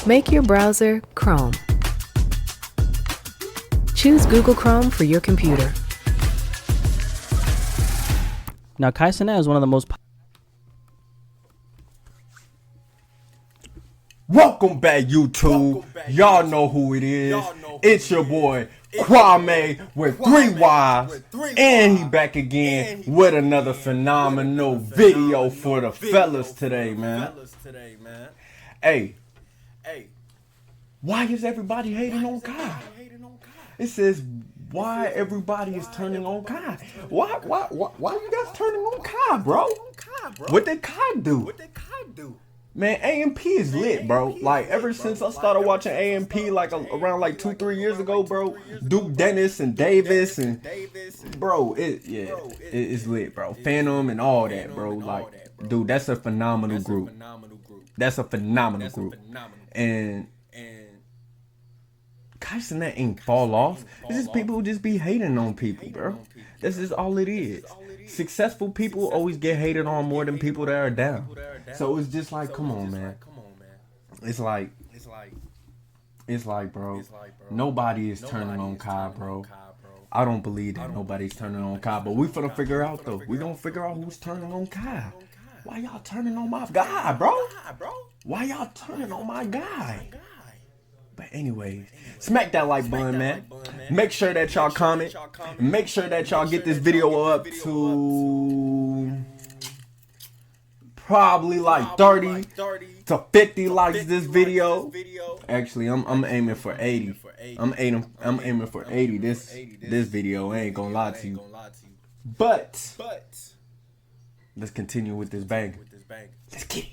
Make your browser Chrome. Choose Google Chrome for your computer. Now, Cenat is one of the most... Welcome back, YouTube. Y'all know who it is. It's your boy Quameyyy with 3 Y's, and he back again with another phenomenal video for the fellas today, man. Hey, why is everybody hating on Kai? It says why everybody is turning on Kai. Why you guys turning on Kai, bro? What did Kai do? Man, AMP is lit, bro. Like, ever since I started watching AMP, like, around, like, 2-3 years ago, bro. Duke Dennis and Davis and, bro, it's lit, bro. Phantom and all that, bro. Like, dude, that's a phenomenal group. That's a phenomenal group. And Cenat ain't fall off. It's just people who just be hating on people, bro. This is all it is. Successful people always get hated on more than people that are down. So it's just like, come on, man. It's like, bro, nobody is turning on Kai, bro. I don't believe that nobody's turning on Kai, but we finna figure out, though. We gonna figure out who's turning on Kai. Why y'all turning on my guy, bro? Why y'all turning on my guy? But anyways, smack that like button, man. Make sure that y'all comment. Make sure that y'all get this video up to probably like 30 to 50 likes this video. Actually, I'm aiming for 80. I'm aiming for 80 this video. I ain't gonna lie to you. But let's continue with this bang. Let's get it.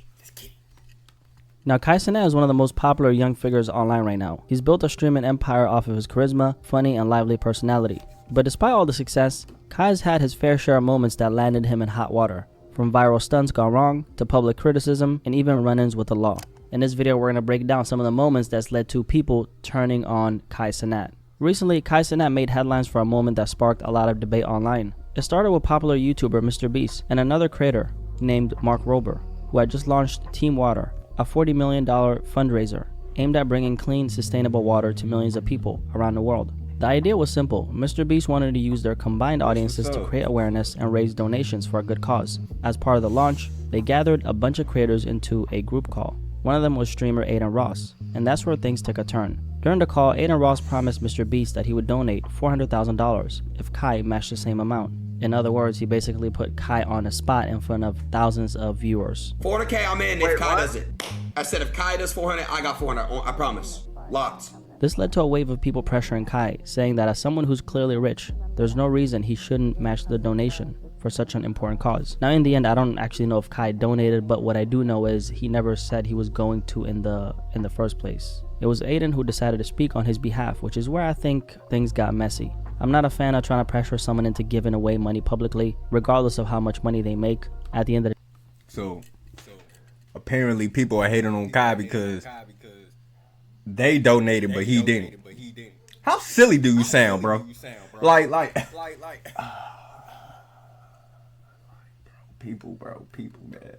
Now, Cenat is one of the most popular young figures online right now. He's built a streaming empire off of his charisma, funny, and lively personality. But despite all the success, Kai's had his fair share of moments that landed him in hot water. From viral stunts gone wrong, to public criticism, and even run-ins with the law. In this video, we're going to break down some of the moments that's led to people turning on Cenat. Recently, Cenat made headlines for a moment that sparked a lot of debate online. It started with popular YouTuber Mr. Beast and another creator named Mark Rober, who had just launched Team Water, a $40 million fundraiser aimed at bringing clean, sustainable water to millions of people around the world. The idea was simple. Mr. Beast wanted to use their combined audiences to create awareness and raise donations for a good cause. As part of the launch, they gathered a bunch of creators into a group call. One of them was streamer Aiden Ross, and that's where things took a turn. During the call, Aiden Ross promised Mr. Beast that he would donate $400,000 if Kai matched the same amount. In other words, he basically put Kai on the spot in front of thousands of viewers. 400K, I'm in if Kai does it. I said if Kai does 400, I got 400. I promise. Locked. This led to a wave of people pressuring Kai, saying that as someone who's clearly rich, there's no reason he shouldn't match the donation for such an important cause. Now, in the end, I don't actually know if Kai donated, but what I do know is he never said he was going to in the first place. It was Aiden who decided to speak on his behalf, which is where I think things got messy. I'm not a fan of trying to pressure someone into giving away money publicly, regardless of how much money they make. At the end of the So apparently people are hating on Kai because they donated, but he didn't. How silly do you sound, bro? Like, people, man.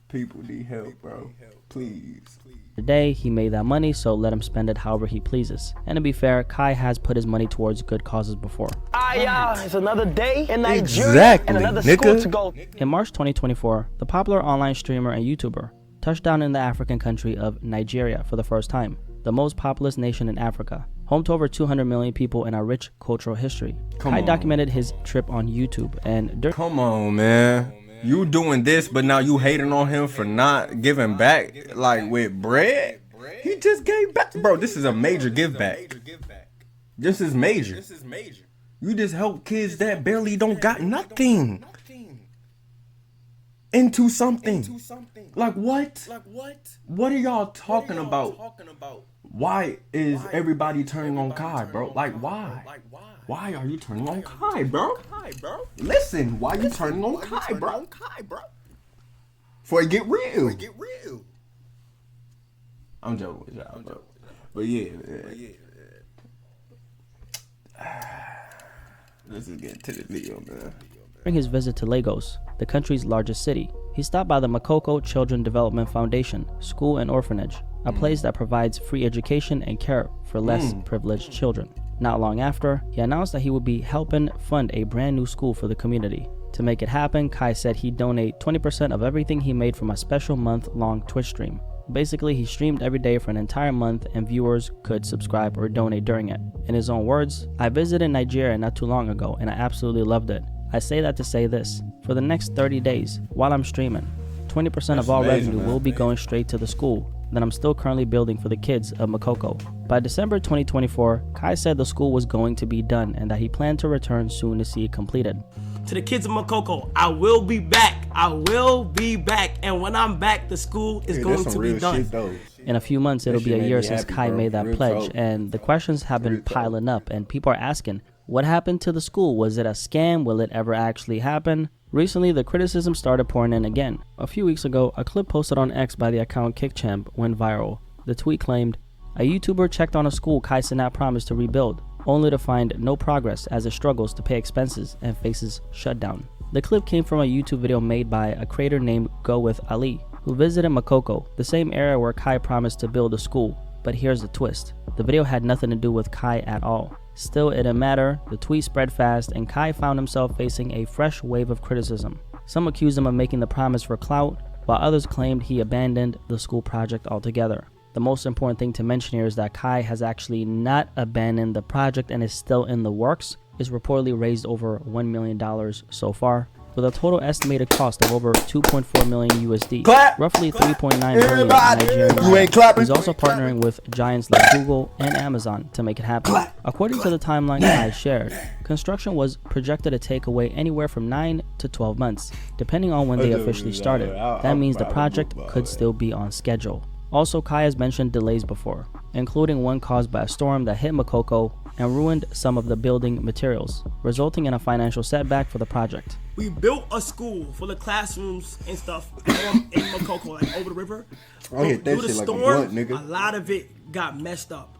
People need help, bro. Please. Today, he made that money, so let him spend it however he pleases. And to be fair, Kai has put his money towards good causes before. It's another day in Nigeria Exactly, and another nigga. school to go. In March 2024, the popular online streamer and YouTuber touched down in the African country of Nigeria for the first time, the most populous nation in Africa, home to over 200 million people and a rich cultural history. Kai documented his trip on YouTube and Come on, man. You doing this, but now you hating on him for not giving back, like with bread? He just gave back. Bro, this is a major give back. This is major. You just help kids that barely don't got nothing into something. Like what? What are y'all talking about? Why is everybody turning on Kai, bro? Like why? Why are you turning on Kai, bro? Listen, why you turning on Kai, bro? Before it get real. I'm joking with y'all, bro. But yeah, man. Let's just get to the video, man. During his visit to Lagos, the country's largest city, he stopped by the Makoko Children Development Foundation School and Orphanage, a place that provides free education and care for less privileged children. Not long after, he announced that he would be helping fund a brand new school for the community. To make it happen, Kai said he'd donate 20% of everything he made from a special month-long Twitch stream. Basically, he streamed every day for an entire month and viewers could subscribe or donate during it. In his own words, "I visited Nigeria not too long ago and I absolutely loved it. I say that to say this, for the next 30 days, while I'm streaming, 20% of all revenue will be going straight to the school that I'm still currently building for the kids of Makoko." By December 2024, Kai said the school was going to be done and that he planned to return soon to see it completed. To the kids of Makoko, I will be back. I will be back. And when I'm back, the school is going to be done. In a few months, it'll be a year since Kai made that pledge, and the questions have been piling up, and people are asking, what happened to the school? Was it a scam? Will it ever actually happen? Recently, the criticism started pouring in again. A few weeks ago, a clip posted on X by the account KickChamp went viral. The tweet claimed, "A YouTuber checked on a school Cenat promised to rebuild, only to find no progress as it struggles to pay expenses and faces shutdown." The clip came from a YouTube video made by a creator named Go With Ali, who visited Makoko, the same area where Kai promised to build a school. But here's the twist. The video had nothing to do with Kai at all. Still, it didn't matter, the tweet spread fast, and Kai found himself facing a fresh wave of criticism. Some accused him of making the promise for clout, while others claimed he abandoned the school project altogether. The most important thing to mention here is that Kai has actually not abandoned the project and is still in the works. It's reportedly raised over $1 million so far, with a total estimated cost of over 2.4 million USD, roughly 3.9 million Nigerian dollars. He's also partnering with giants like Google and Amazon to make it happen. According to the timeline Kai shared, construction was projected to take away anywhere from 9 to 12 months, depending on when they officially started. That means the project could still be on schedule. Also, Kai has mentioned delays before, including one caused by a storm that hit Makoko and ruined some of the building materials, resulting in a financial setback for the project. We built a school full of classrooms and stuff in Makoko, like over the river. Due to the storm, a lot of it got messed up.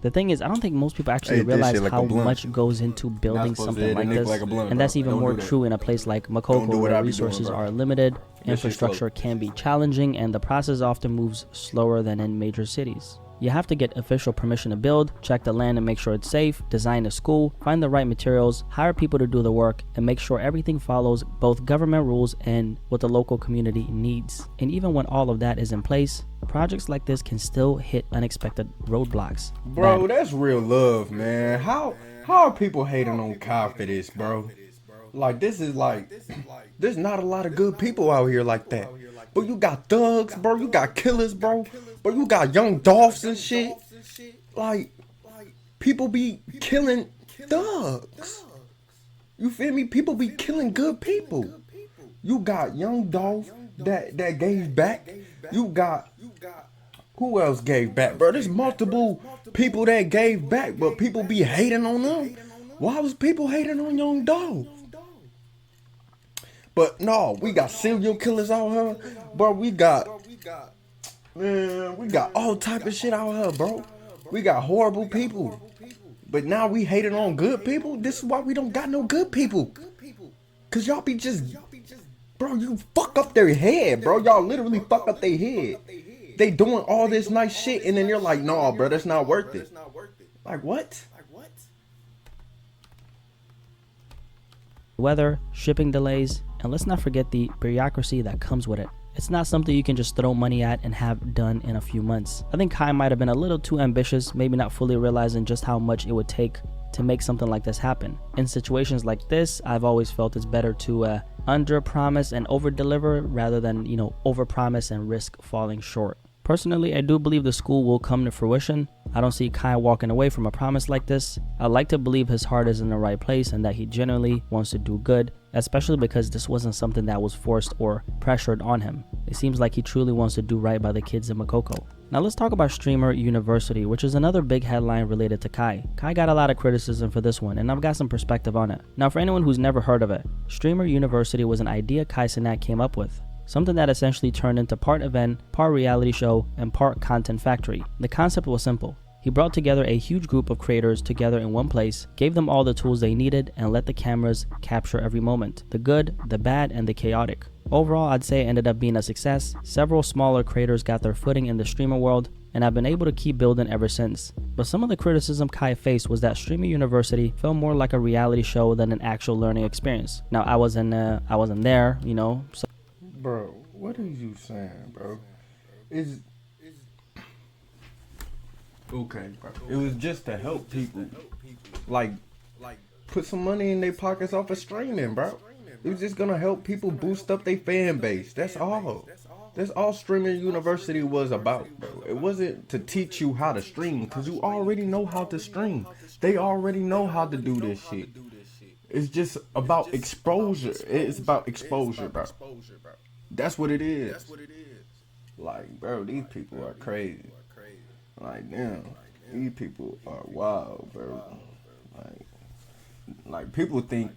The thing is, I don't think most people actually realize how much goes into building something like this, and that's even more true in a place like Makoko where resources are limited, infrastructure can be challenging, and the process often moves slower than in major cities. You have to get official permission to build, check the land and make sure it's safe, design a school, find the right materials, hire people to do the work, and make sure everything follows both government rules and what the local community needs. And even when all of that is in place, projects like this can still hit unexpected roadblocks. Bro, that's real love, man. How are people hating on Kai for this, bro? Like, there's not a lot of good people out here like that. But you got thugs, bro. You got killers, bro. But you got young Dolphs and shit. Like, people be killing thugs. You feel me? People be killing good people. You got young Dolph that gave back. You got, who else gave back, bro? There's multiple people that gave back, but people be hating on them. Why was people hating on young Dolph? But no, we got serial killers out here, bro. We got all type of shit out here, bro. We got horrible people. But now we hating on good people? This is why we don't got no good people. Cause y'all be just, bro, you fuck up their head, bro. Y'all literally fuck up their head. They doing all this nice shit and then you're like, no, bro, that's not worth it. Like what? Weather, shipping delays, and let's not forget the bureaucracy that comes with it. It's not something you can just throw money at and have done in a few months. I think Kai might have been a little too ambitious, maybe not fully realizing just how much it would take to make something like this happen. In situations like this, I've always felt it's better to under promise and over deliver rather than, over promise and risk falling short. Personally, I do believe the school will come to fruition. I don't see Kai walking away from a promise like this. I like to believe his heart is in the right place and that he genuinely wants to do good, especially because this wasn't something that was forced or pressured on him. It seems like he truly wants to do right by the kids in Makoko. Now let's talk about Streamer University, which is another big headline related to Kai. Kai got a lot of criticism for this one, and I've got some perspective on it. Now for anyone who's never heard of it, Streamer University was an idea Cenat came up with. Something that essentially turned into part event, part reality show, and part content factory. The concept was simple. He brought together a huge group of creators together in one place, gave them all the tools they needed, and let the cameras capture every moment, the good, the bad, and the chaotic. Overall, I'd say it ended up being a success. Several smaller creators got their footing in the streamer world, and I've been able to keep building ever since. But some of the criticism Kai faced was that Streamer University felt more like a reality show than an actual learning experience. Now, I wasn't there, you know. So bro, what are you saying, bro? Is okay, bro. It was just to help people, like put some money in their pockets off of streaming, bro. It was just gonna help people boost up their fan base. That's all. That's all Streamer University was about, bro. It wasn't to teach you how to stream, because you already know how to stream. They already know how to do this shit. It's just about exposure. It's about exposure, bro. That's what it is. Like, bro, these people are crazy. Like, damn, these people are wild, bro. Like people think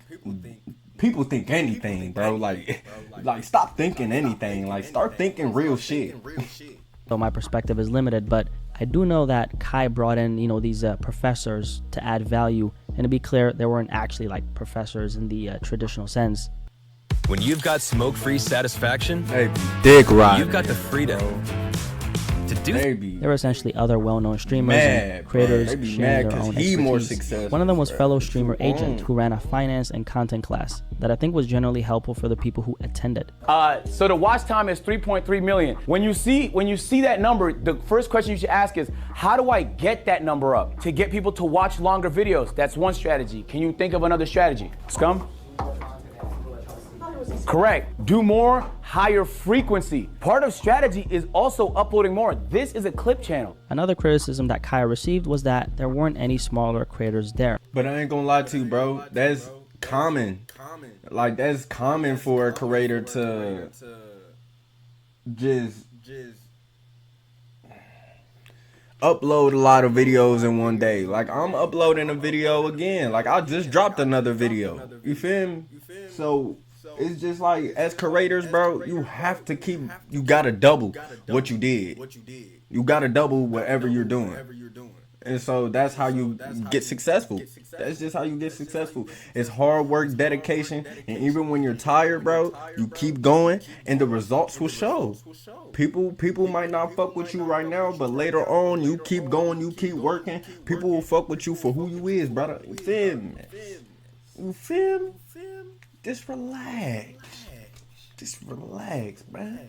anything, bro. Like stop thinking anything. Like, start thinking real shit. So my perspective is limited, but I do know that Kai brought in, you know, these professors to add value. And to be clear, they weren't actually like professors in the traditional sense. When you've got smoke-free satisfaction, Hey, dick ride. you've got the freedom to do. They were essentially other well-known streamers and creators sharing their own expertise. One of them was fellow streamer Agent, who ran a finance and content class that I think was generally helpful for the people who attended. So the watch time is 3.3 million. When you see that number, the first question you should ask is, how do I get that number up? To get people to watch longer videos, that's one strategy. Can you think of another strategy? Scum? Correct. Do more, higher frequency. Part of strategy is also uploading more. This is a clip channel. Another criticism that Kai received was that there weren't any smaller creators there. But I ain't gonna lie to you, bro. That's common. Like, that's common for a creator to just upload a lot of videos in one day. Like, I'm uploading a video again. Like, I just dropped another video. You feel me? So it's just like, as creators, bro, you have to you gotta double what you did. You gotta double whatever you're doing. And so that's how you get successful. That's just how you get successful. It's hard work, dedication, and even when you're tired, bro, you keep going and the results will show. People might not fuck with you right now, but later on, you keep going, you keep working, people will fuck with you for who you is, brother. You feel me? You feel me? Just relax. Just relax, man.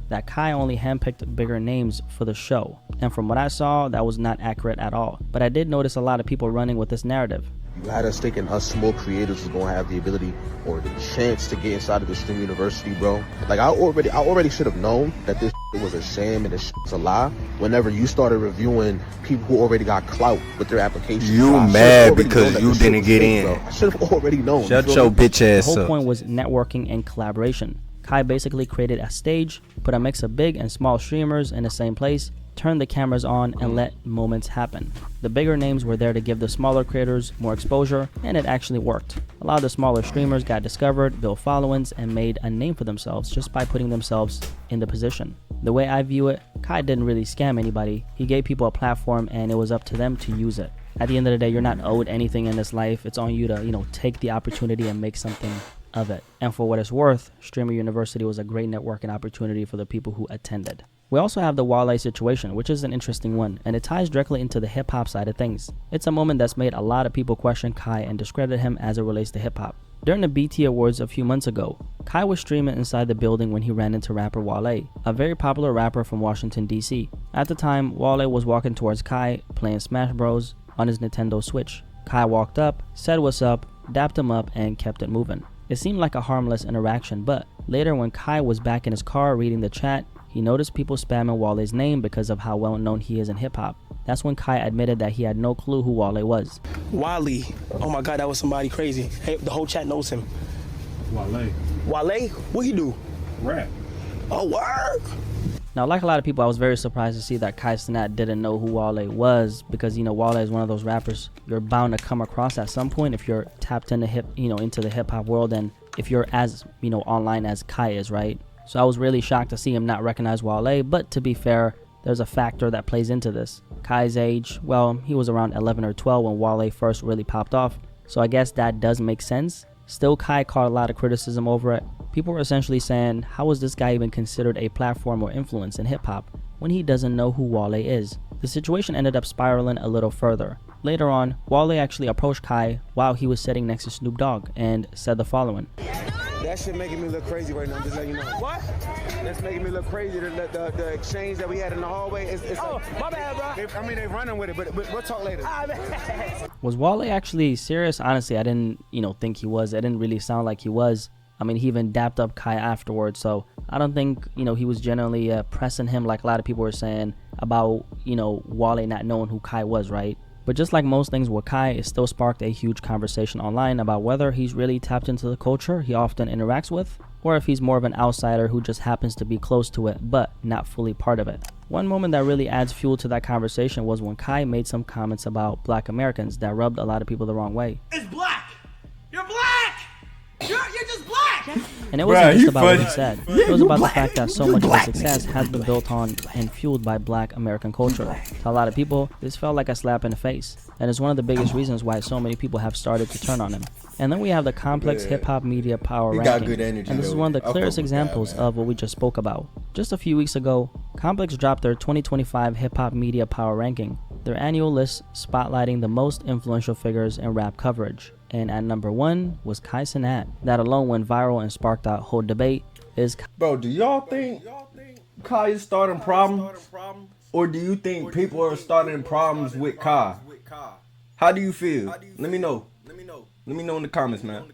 That Kai only handpicked bigger names for the show, and from what I saw, that was not accurate at all. But I did notice a lot of people running with this narrative. You had us thinking us small creators was gonna have the ability or the chance to get inside of the Stream University, bro. Like, I already should have known that this was a sham and this was a lie whenever you started reviewing people who already got clout with their applications. You mad because you didn't get in. Bro. I should have already known. Shut your bitch ass up. The whole up. point was networking and collaboration. Kai basically created a stage, put a mix of big and small streamers in the same place, turned the cameras on, and let moments happen. The bigger names were there to give the smaller creators more exposure, and it actually worked. A lot of the smaller streamers got discovered, built followings, and made a name for themselves just by putting themselves in the position. The way I view it, Kai didn't really scam anybody. He gave people a platform, and it was up to them to use it. At the end of the day, you're not owed anything in this life. It's on you to, take the opportunity and make something of it. And for what it's worth, Streamer University was a great networking opportunity for the people who attended. We also have the Quameyyy situation, which is an interesting one, and it ties directly into the hip-hop side of things. It's a moment that's made a lot of people question Kai and discredit him as it relates to hip-hop. During the BT Awards a few months ago, Kai was streaming inside the building when he ran into rapper Quameyyy, a very popular rapper from Washington, D.C. At the time, Quameyyy was walking towards Kai, playing Smash Bros. On his Nintendo Switch. Kai walked up, said what's up, dapped him up, and kept it moving. It seemed like a harmless interaction, but later when Kai was back in his car reading the chat, he noticed people spamming Quameyyy's name because of how well known he is in hip-hop. That's when Kai admitted that he had no clue who Quameyyy was. Wally, oh my God, that was somebody crazy. Hey, the whole chat knows him. Quameyyy? What he do? Rap. Oh, word! Now, like a lot of people, I was very surprised to see that Cenat didn't know who Quameyyy was, because Quameyyy is one of those rappers you're bound to come across at some point if you're tapped into into the hip hop world, and if you're as online as Kai is, right? So I was really shocked to see him not recognize Quameyyy, but to be fair, there's a factor that plays into this. Kai's age, well, he was around 11 or 12 when Wale first really popped off, so I guess that does make sense. Still, Kai caught a lot of criticism over it. People were essentially saying, how is this guy even considered a platform or influence in hip-hop when he doesn't know who Wale is? The situation ended up spiraling a little further. Later on, Wale actually approached Kai while he was sitting next to Snoop Dogg and said the following. That shit making me look crazy right now, just let you know. What? That's making me look crazy. The exchange that we had in the hallway. It's my bad, bro. They running with it, but we'll talk later. Was Wale actually serious? Honestly, I didn't, think he was. It didn't really sound like he was. I mean, he even dapped up Kai afterwards, so I don't think, he was generally pressing him like a lot of people were saying about, Wale not knowing who Kai was, right? But just like most things with Kai, it still sparked a huge conversation online about whether he's really tapped into the culture he often interacts with, or if he's more of an outsider who just happens to be close to it, but not fully part of it. One moment that really adds fuel to that conversation was when Kai made some comments about Black Americans that rubbed a lot of people the wrong way. It's black! You're black! You're just black! And it wasn't just about what he said. It was about the fact that so much of his success has been built on and fueled by Black American culture. To a lot of people, this felt like a slap in the face, and it's one of the biggest reasons why so many people have started to turn on him. And then we have the complex hip-hop media power ranking, and this is one of the clearest examples of what we just spoke about. Just a few weeks ago, Complex dropped their 2025 hip-hop media power ranking, their annual list spotlighting the most influential figures in rap coverage. And at number 1 was Cenat. That alone went viral and sparked a whole debate. Bro, do y'all think Kai is starting problems? Or do you think people are starting problems with Kai? How do you feel? Let me know. Let me know in the comments, man.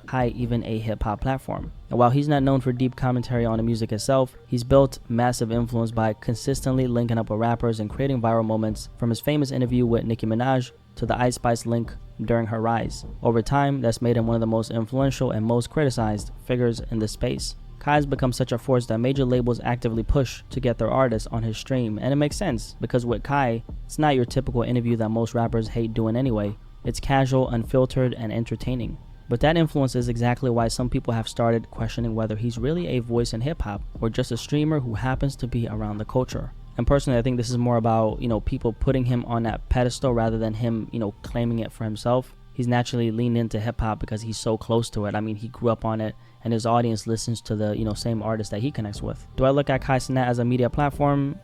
Kai even a hip-hop platform. And while he's not known for deep commentary on the music itself, he's built massive influence by consistently linking up with rappers and creating viral moments, from his famous interview with Nicki Minaj to the Ice Spice link during her rise. Over time, that's made him one of the most influential and most criticized figures in this space. Kai's become such a force that major labels actively push to get their artists on his stream, and it makes sense, because with Kai, it's not your typical interview that most rappers hate doing anyway. It's casual, unfiltered, and entertaining. But that influence is exactly why some people have started questioning whether he's really a voice in hip-hop or just a streamer who happens to be around the culture. And personally, I think this is more about, people putting him on that pedestal rather than him, claiming it for himself. He's naturally leaned into hip-hop because he's so close to it. I mean, he grew up on it, and his audience listens to the, same artists that he connects with. Do I look at Cenat as a media platform?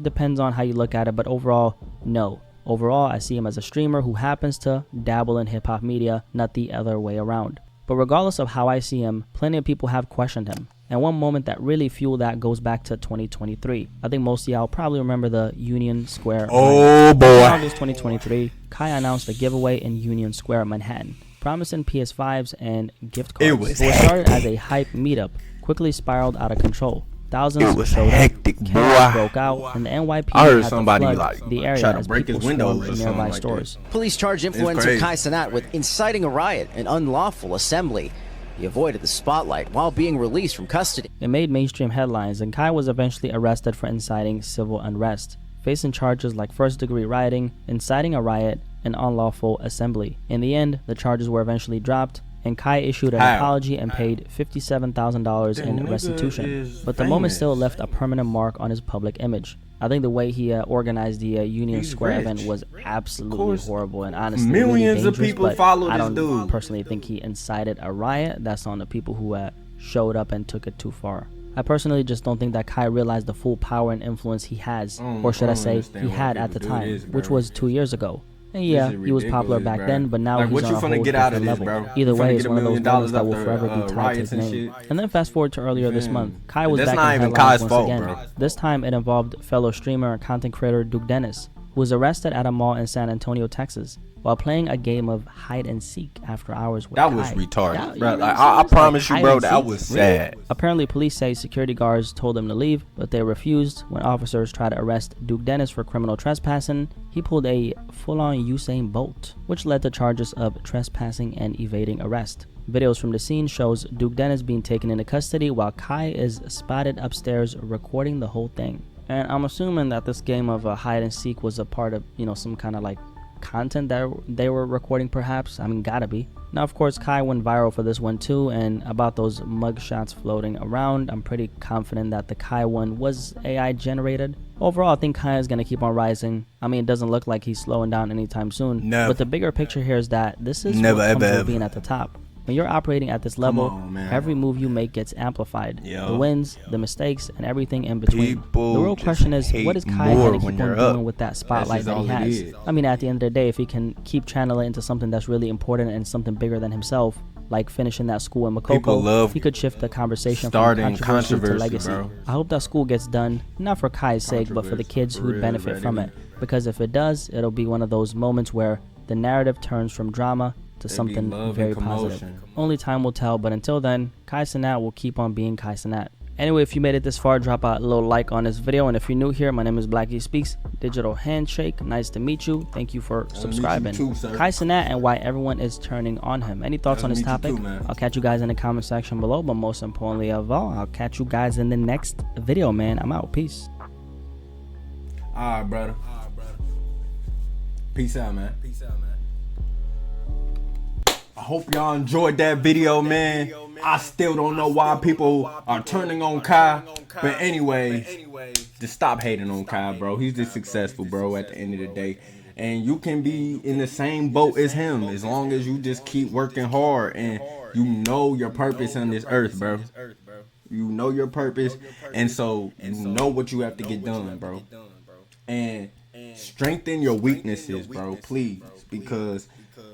Depends on how you look at it, but overall, no. Overall, I see him as a streamer who happens to dabble in hip-hop media, not the other way around. But regardless of how I see him, plenty of people have questioned him. And one moment that really fueled that goes back to 2023. I think most of y'all probably remember the Union Square riot. Oh boy. In August 2023, Kai announced a giveaway in Union Square, Manhattan, promising PS5s and gift cards. What started as a hype meetup quickly spiraled out of control. Thousands showed up, chaos broke out, and the NYPD had to flood the area as people swarmed in nearby stores. Police charged influencer Kai Cenat with inciting a riot and unlawful assembly. He avoided the spotlight while being released from custody. It made mainstream headlines, and Kai was eventually arrested for inciting civil unrest, facing charges like first-degree rioting, inciting a riot, and unlawful assembly. In the end, the charges were eventually dropped, and Kai issued an apology and paid $57,000 in restitution. But the moment still left a permanent mark on his public image. I think the way he organized the Union Square event was absolutely horrible, and honestly millions really of people follow this dude. I don't personally think he incited a riot. That's on the people who showed up and took it too far. I personally just don't think that Kai realized the full power and influence he has, or should I say he had at the time, which was 2 years ago. And yeah, he was popular back then, but now he's on a whole different level. Either way, it's one of those moments that will forever be tied to his name. And then fast forward to earlier this month, Kai was back in headlines once again. This time it involved fellow streamer and content creator Duke Dennis, who was arrested at a mall in San Antonio, Texas, while playing a game of hide and seek after hours with Kai. That was retarded, bro. I promise you, bro, that was sad. Apparently, police say security guards told him to leave, but they refused. When officers tried to arrest Duke Dennis for criminal trespassing, he pulled a full-on Usain Bolt, which led to charges of trespassing and evading arrest. Videos from the scene shows Duke Dennis being taken into custody while Kai is spotted upstairs recording the whole thing. And I'm assuming that this game of hide and seek was a part of, some kind of like content that they were recording, perhaps. I mean, gotta be. Now, of course, Kai went viral for this one too, and about those mugshots floating around, I'm pretty confident that the Kai one was AI generated. Overall, I think Kai is going to keep on rising. I mean, it doesn't look like he's slowing down anytime soon. Never. But the bigger picture here is that this is Never, what comes ever, with ever. being at the top. When you're operating at this level, every move you make gets amplified. The wins, the mistakes, and everything in between. People the real question is, what is Kai going to keep on doing with that spotlight that he has? is. I mean, at the end of the day, if he can keep channeling into something that's really important and something bigger than himself, like finishing that school in People Makoko, love he could shift the conversation starting from controversy to controversy, legacy. bro. I hope that school gets done, not for Kai's sake, but for the kids who Real, benefit ready. from it. Because if it does, it'll be one of those moments where the narrative turns from drama to something love very and positive. commotion. Only time will tell, but until then, Kai Cenat will keep on being Kai Cenat. Anyway, if you made it this far, drop a little like on this video, and if you're new here, my name is Blackie Speaks. Digital handshake, nice to meet you. Thank you for subscribing. too, sir. Kai Cenat and why everyone is turning on him. Any thoughts on this topic? I'll catch you guys in the comment section below, but most importantly of all, I'll catch you guys in the next video, man. I'm out. Peace. All right, brother. Peace out, man. I hope y'all enjoyed that video, man. I still don't know why people are turning on Kai. But anyways, just stop hating on Kai, bro. He's just successful, bro, at the end of the day. And you can be in the same boat as him as long as you just keep working hard and you know your purpose on this earth, bro. You know your purpose, and so you know what you have to get done, bro. And strengthen your weaknesses, bro, please, because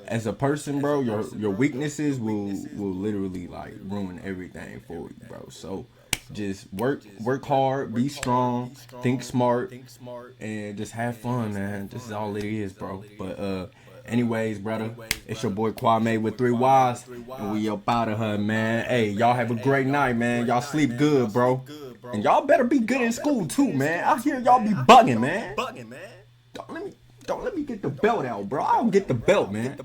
as a person, bro, your weaknesses will literally like ruin everything for you, bro. So just work hard, be strong, think smart, and just have fun, man. This is all it is, bro. But anyways, brother, it's your boy Quameyyy with 3 Ys, and we up out of her, man. Hey, y'all have a great night, man. Y'all sleep good, bro. And y'all better be good in school too, man. I hear y'all be bugging, man. Don't let me get the belt out, bro. I don't get the belt, man.